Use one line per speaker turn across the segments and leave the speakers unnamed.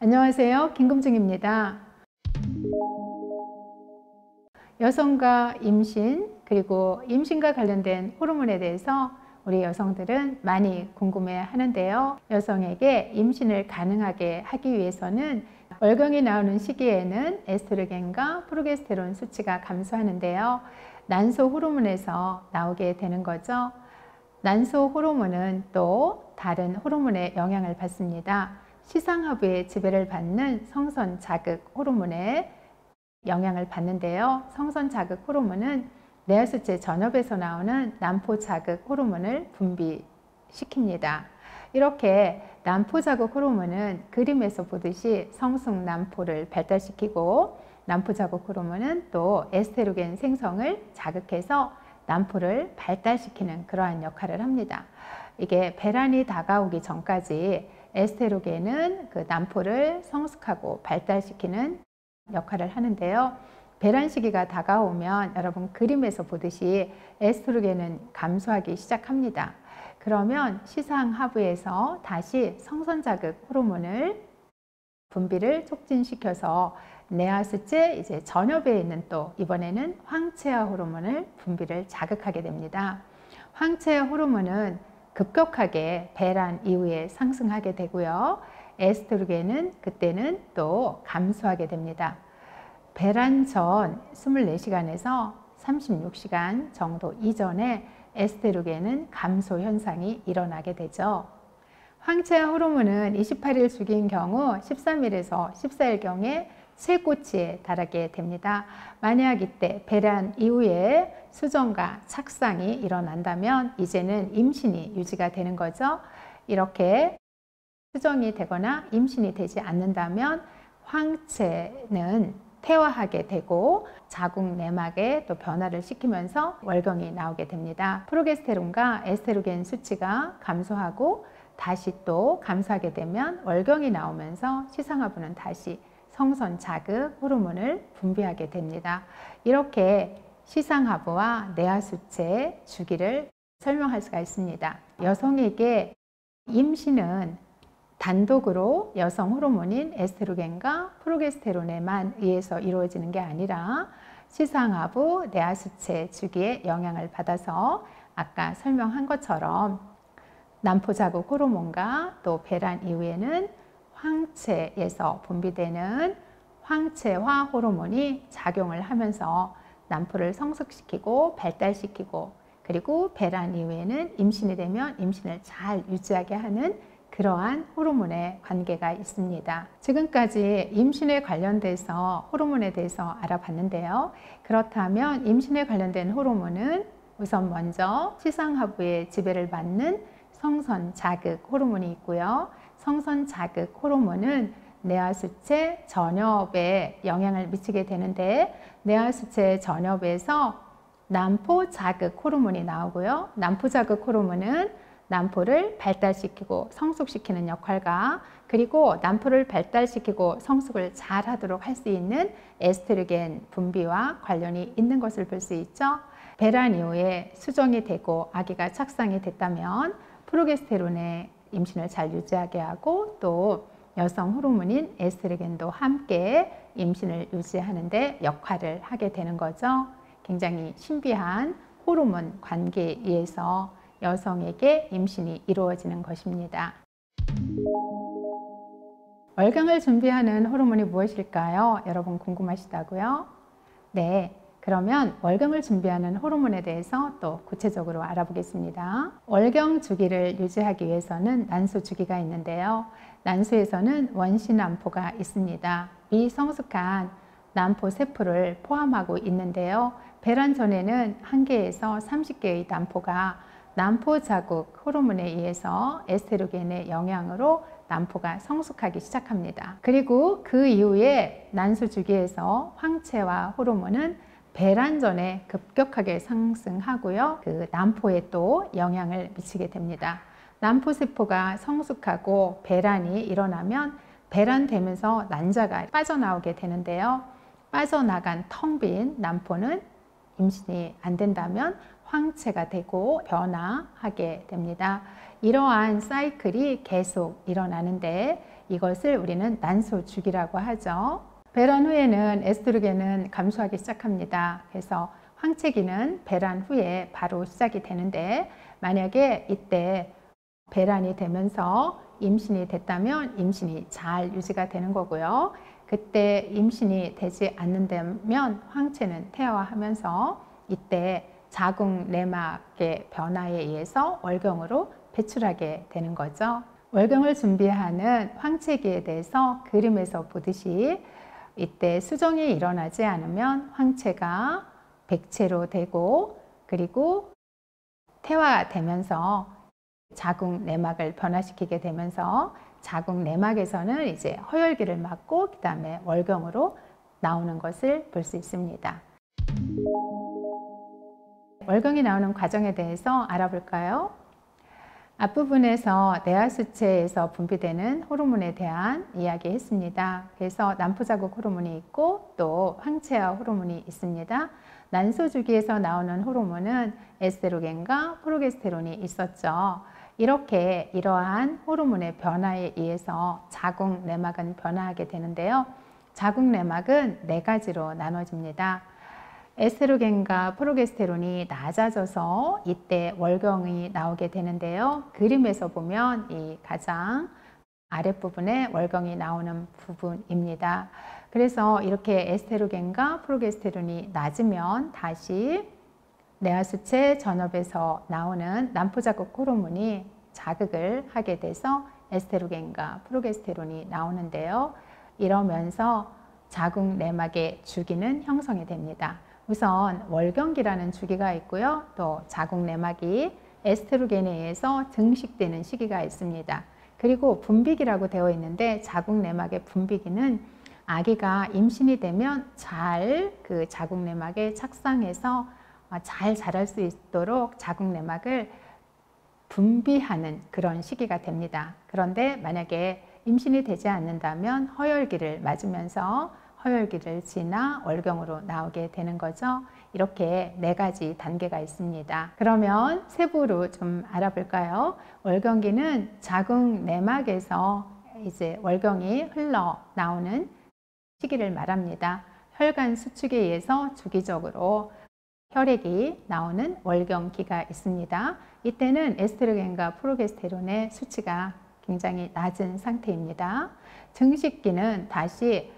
안녕하세요. 김금중입니다. 여성과 임신, 그리고 임신과 관련된 호르몬에 대해서 우리 여성들은 많이 궁금해 하는데요. 여성에게 임신을 가능하게 하기 위해서는 월경이 나오는 시기에는 에스트로겐과 프로게스테론 수치가 감소하는데요. 난소 호르몬에서 나오게 되는 거죠. 난소 호르몬은 또 다른 호르몬의 영향을 받습니다. 시상하부의 지배를 받는 성선 자극 호르몬의 영향을 받는데요. 성선 자극 호르몬은 내하수체 전엽에서 나오는 난포 자극 호르몬을 분비시킵니다. 이렇게 난포 자극 호르몬은 그림에서 보듯이 성숙 난포를 발달시키고, 난포 자극 호르몬은 또 에스트로겐 생성을 자극해서 난포를 발달시키는 그러한 역할을 합니다. 이게 배란이 다가오기 전까지 에스트로겐은 그 난포를 성숙하고 발달시키는 역할을 하는데요. 배란 시기가 다가오면 여러분 그림에서 보듯이 에스트로겐은 감소하기 시작합니다. 그러면 시상하부에서 다시 성선 자극 호르몬을 분비를 촉진시켜서 내하수체 이제 전엽에 있는 또 이번에는 황체화 호르몬을 분비를 자극하게 됩니다. 황체화 호르몬은 급격하게 배란 이후에 상승하게 되고요. 에스트로겐은 그때는 또 감소하게 됩니다. 배란 전 24시간에서 36시간 정도 이전에 에스트로겐은 감소 현상이 일어나게 되죠. 황체화 호르몬은 28일 주기인 경우 13일에서 14일경에 최고치에 달하게 됩니다. 만약 이때 배란 이후에 수정과 착상이 일어난다면 이제는 임신이 유지가 되는 거죠. 이렇게 수정이 되거나 임신이 되지 않는다면 황체는 퇴화하게 되고 자궁 내막에 또 변화를 시키면서 월경이 나오게 됩니다. 프로게스테론과 에스트로겐 수치가 감소하고 다시 또 감소하게 되면 월경이 나오면서 시상하부는 다시 성선 자극 호르몬을 분비하게 됩니다. 이렇게 시상하부와 내하수체 주기를 설명할 수가 있습니다. 여성에게 임신은 단독으로 여성 호르몬인 에스트로겐과 프로게스테론에만 의해서 이루어지는 게 아니라 시상하부, 내하수체 주기에 영향을 받아서 아까 설명한 것처럼 난포 자극 호르몬과 또 배란 이후에는 황체에서 분비되는 황체화 호르몬이 작용을 하면서 난포를 성숙시키고 발달시키고, 그리고 배란 이후에는 임신이 되면 임신을 잘 유지하게 하는 그러한 호르몬의 관계가 있습니다. 지금까지 임신에 관련돼서 호르몬에 대해서 알아봤는데요. 그렇다면 임신에 관련된 호르몬은 우선 먼저 시상하부의 지배를 받는 성선 자극 호르몬이 있고요. 성선 자극 호르몬은 내하수체 전엽에 영향을 미치게 되는데, 내하수체 전엽에서 난포 자극 호르몬이 나오고요. 난포 자극 호르몬은 난포를 발달시키고 성숙시키는 역할과, 그리고 난포를 발달시키고 성숙을 잘 하도록 할 수 있는 에스트로겐 분비와 관련이 있는 것을 볼 수 있죠. 배란 이후에 수정이 되고 아기가 착상이 됐다면 프로게스테론의 임신을 잘 유지하게 하고, 또 여성 호르몬인 에스트로겐도 함께 임신을 유지하는 데 역할을 하게 되는 거죠. 굉장히 신비한 호르몬 관계에 의해서 여성에게 임신이 이루어지는 것입니다. 월경을 준비하는 호르몬이 무엇일까요? 여러분 궁금하시다고요? 네. 그러면 월경을 준비하는 호르몬에 대해서 또 구체적으로 알아보겠습니다. 월경 주기를 유지하기 위해서는 난소 주기가 있는데요. 난소에서는 원시 난포가 있습니다. 미성숙한 난포 세포를 포함하고 있는데요. 배란 전에는 1개에서 30개의 난포가 난포 자극 호르몬에 의해서 에스트로겐의 영향으로 난포가 성숙하기 시작합니다. 그리고 그 이후에 난소 주기에서 황체화 호르몬은 배란 전에 급격하게 상승하고요. 그 난포에 또 영향을 미치게 됩니다. 난포 세포가 성숙하고 배란이 일어나면 배란되면서 난자가 빠져나오게 되는데요. 빠져나간 텅 빈 난포는 임신이 안 된다면 황체가 되고 변화하게 됩니다. 이러한 사이클이 계속 일어나는데 이것을 우리는 난소주기라고 하죠. 배란 후에는 에스트로겐은 감소하기 시작합니다. 그래서 황체기는 배란 후에 바로 시작이 되는데, 만약에 이때 배란이 되면서 임신이 됐다면 임신이 잘 유지가 되는 거고요. 그때 임신이 되지 않는다면 황체는 퇴화하면서 이때 자궁 내막의 변화에 의해서 월경으로 배출하게 되는 거죠. 월경을 준비하는 황체기에 대해서 그림에서 보듯이 이때 수정이 일어나지 않으면 황체가 백체로 되고, 그리고 퇴화되면서 자궁 내막을 변화시키게 되면서 자궁 내막에서는 이제 허혈기를 맞고 그 다음에 월경으로 나오는 것을 볼 수 있습니다. 월경이 나오는 과정에 대해서 알아볼까요? 앞부분에서 내하수체에서 분비되는 호르몬에 대한 이야기 했습니다. 그래서 난포자국 호르몬이 있고 또 황체화 호르몬이 있습니다. 난소주기에서 나오는 호르몬은 에스트로겐과 프로게스테론이 있었죠. 이렇게 이러한 호르몬의 변화에 의해서 자궁 내막은 변화하게 되는데요. 자궁 내막은 네 가지로 나눠집니다. 에스트로겐과 프로게스테론이 낮아져서 이때 월경이 나오게 되는데요. 그림에서 보면 이 가장 아랫부분에 월경이 나오는 부분입니다. 그래서 이렇게 에스트로겐과 프로게스테론이 낮으면 다시 내하수체 전엽에서 나오는 난포자국 호르몬이 자극을 하게 돼서 에스트로겐과 프로게스테론이 나오는데요. 이러면서 자궁 내막의 주기는 형성이 됩니다. 우선 월경기라는 주기가 있고요. 또 자궁 내막이 에스트로겐에 의해서 증식되는 시기가 있습니다. 그리고 분비기라고 되어 있는데 자궁 내막의 분비기는 아기가 임신이 되면 잘 그 자궁 내막에 착상해서 잘 자랄 수 있도록 자궁 내막을 분비하는 그런 시기가 됩니다. 그런데 만약에 임신이 되지 않는다면 허혈기를 맞으면서 허혈기를 지나 월경으로 나오게 되는 거죠. 이렇게 네 가지 단계가 있습니다. 그러면 세부로 좀 알아볼까요? 월경기는 자궁 내막에서 이제 월경이 흘러 나오는 시기를 말합니다. 혈관 수축에 의해서 주기적으로 혈액이 나오는 월경기가 있습니다. 이때는 에스트로겐과 프로게스테론의 수치가 굉장히 낮은 상태입니다. 증식기는 다시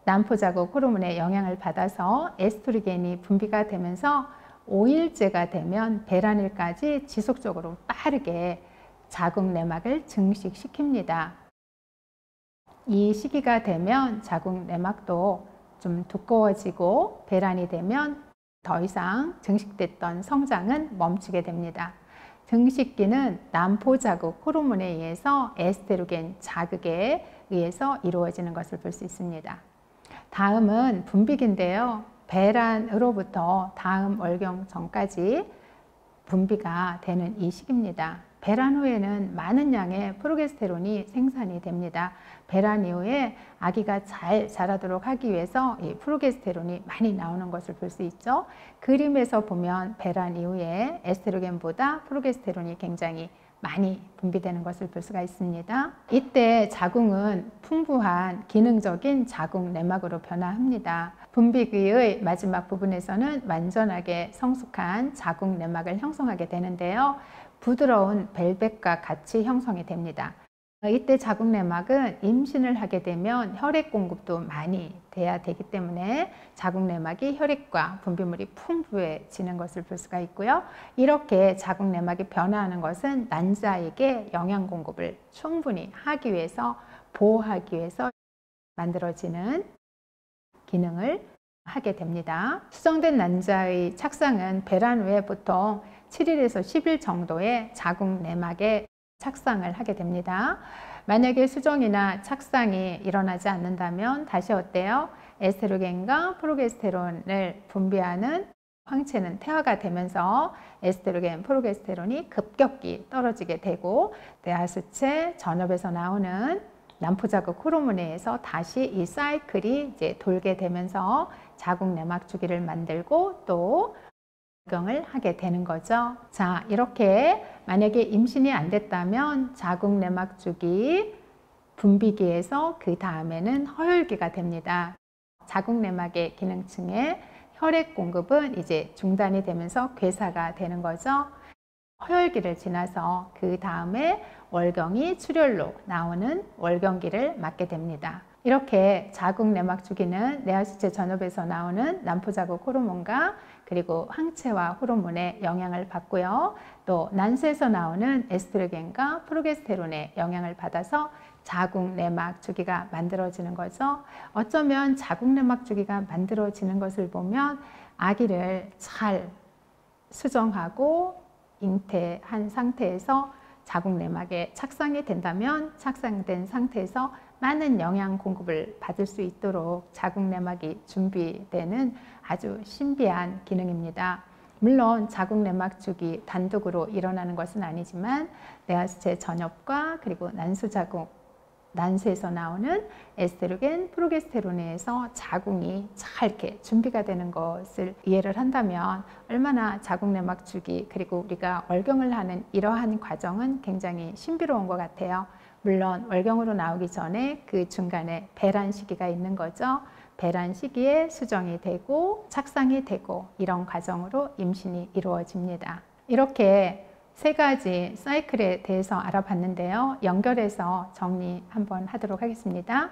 난포자국 호르몬의 영향을 받아서 에스트로겐이 분비가 되면서 5일째가 되면 배란일까지 지속적으로 빠르게 자궁 내막을 증식시킵니다. 이 시기가 되면 자궁 내막도 좀 두꺼워지고 배란이 되면 더 이상 증식됐던 성장은 멈추게 됩니다. 증식기는 난포자국 호르몬에 의해서 에스트로겐 자극에 의해서 이루어지는 것을 볼 수 있습니다. 다음은 분비기인데요. 배란으로부터 다음 월경 전까지 분비가 되는 이 시기입니다. 배란 후에는 많은 양의 프로게스테론이 생산이 됩니다. 배란 이후에 아기가 잘 자라도록 하기 위해서 이 프로게스테론이 많이 나오는 것을 볼 수 있죠. 그림에서 보면 배란 이후에 에스트로겐보다 프로게스테론이 굉장히 많이 분비되는 것을 볼 수가 있습니다. 이때 자궁은 풍부한 기능적인 자궁 내막으로 변화합니다. 분비기의 마지막 부분에서는 완전하게 성숙한 자궁 내막을 형성하게 되는데요. 부드러운 벨벳과 같이 형성이 됩니다. 이때 자궁 내막은 임신을 하게 되면 혈액 공급도 많이 돼야 되기 때문에 자궁 내막이 혈액과 분비물이 풍부해지는 것을 볼 수가 있고요. 이렇게 자궁 내막이 변화하는 것은 난자에게 영양 공급을 충분히 하기 위해서, 보호하기 위해서 만들어지는 기능을 하게 됩니다. 수정된 난자의 착상은 배란 후에 보통 7일에서 10일 정도의 자궁 내막에 착상을 하게 됩니다. 만약에 수정이나 착상이 일어나지 않는다면 다시 어때요? 에스트로겐과 프로게스테론을 분비하는 황체는 퇴화가 되면서 에스트로겐, 프로게스테론이 급격히 떨어지게 되고 내하수체, 전엽에서 나오는 난포자국 호르몬에 의해서 다시 이 사이클이 이제 돌게 되면서 자궁 내막 주기를 만들고 또 월경을 하게 되는 거죠. 자, 이렇게 만약에 임신이 안 됐다면 자궁 내막 주기, 분비기에서 그 다음에는 허혈기가 됩니다. 자궁내막의 기능층에 혈액 공급은 이제 중단이 되면서 괴사가 되는 거죠. 허혈기를 지나서 그 다음에 월경이 출혈로 나오는 월경기를 맞게 됩니다. 이렇게 자궁내막 주기는 내하수체 전엽에서 나오는 난포자국 호르몬과 그리고 항체화 호르몬의 영향을 받고요. 또 난수에서 나오는 에스트로겐과 프로게스테론의 영향을 받아서 자궁내막 주기가 만들어지는 거죠. 어쩌면 자궁내막 주기가 만들어지는 것을 보면 아기를 잘 수정하고 잉태한 상태에서 자궁내막에 착상이 된다면 착상된 상태에서 많은 영양 공급을 받을 수 있도록 자궁내막이 준비되는 아주 신비한 기능입니다. 물론 자궁내막 주기 단독으로 일어나는 것은 아니지만 내하수체 전엽과 그리고 난수에서 나오는 에스트로겐, 프로게스테론에 의해서 자궁이 잘 이렇게 준비가 되는 것을 이해를 한다면 얼마나 자궁내막 주기 그리고 우리가 월경을 하는 이러한 과정은 굉장히 신비로운 것 같아요. 물론 월경으로 나오기 전에 그 중간에 배란 시기가 있는 거죠. 배란 시기에 수정이 되고 착상이 되고 이런 과정으로 임신이 이루어집니다. 이렇게 세 가지 사이클에 대해서 알아봤는데요. 연결해서 정리 한번 하도록 하겠습니다.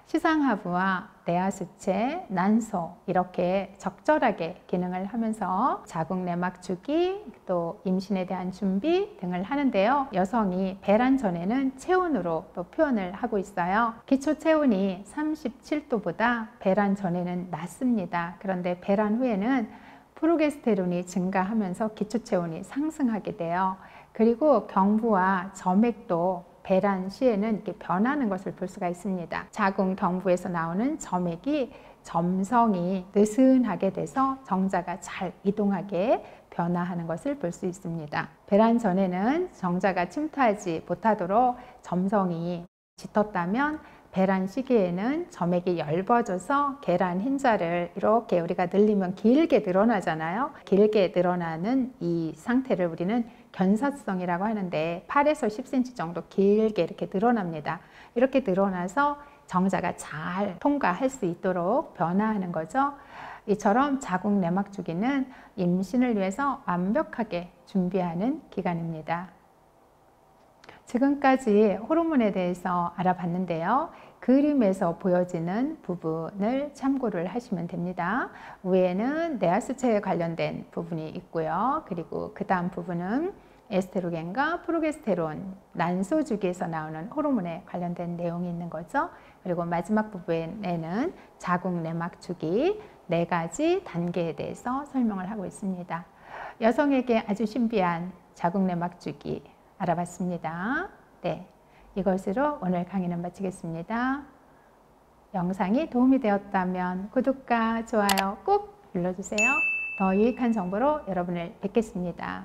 시상하부와 내하수체, 난소 이렇게 적절하게 기능을 하면서 자궁내막 주기, 또 임신에 대한 준비 등을 하는데요. 여성이 배란 전에는 체온으로 또 표현을 하고 있어요. 기초 체온이 37도보다 배란 전에는 낮습니다. 그런데 배란 후에는 프로게스테론이 증가하면서 기초체온이 상승하게 돼요. 그리고 경부와 점액도 배란 시에는 이렇게 변하는 것을 볼 수가 있습니다. 자궁 경부에서 나오는 점액이 점성이 느슨하게 돼서 정자가 잘 이동하게 변화하는 것을 볼 수 있습니다. 배란 전에는 정자가 침투하지 못하도록 점성이 짙었다면 배란 시기에는 점액이 얇아져서 계란 흰자를 이렇게 우리가 늘리면 길게 늘어나잖아요. 길게 늘어나는 이 상태를 우리는 견사성이라고 하는데 8에서 10cm 정도 길게 이렇게 늘어납니다. 이렇게 늘어나서 정자가 잘 통과할 수 있도록 변화하는 거죠. 이처럼 자궁내막 주기는 임신을 위해서 완벽하게 준비하는 기간입니다. 지금까지 호르몬에 대해서 알아봤는데요. 그림에서 보여지는 부분을 참고를 하시면 됩니다. 위에는 내하수체에 관련된 부분이 있고요. 그리고 그 다음 부분은 에스트로겐과 프로게스테론, 난소 주기에서 나오는 호르몬에 관련된 내용이 있는 거죠. 그리고 마지막 부분에는 자궁내막 주기 4가지 단계에 대해서 설명을 하고 있습니다. 여성에게 아주 신비한 자궁내막 주기 알아봤습니다. 네, 이것으로 오늘 강의는 마치겠습니다. 영상이 도움이 되었다면 구독과 좋아요 꼭 눌러주세요. 더 유익한 정보로 여러분을 뵙겠습니다.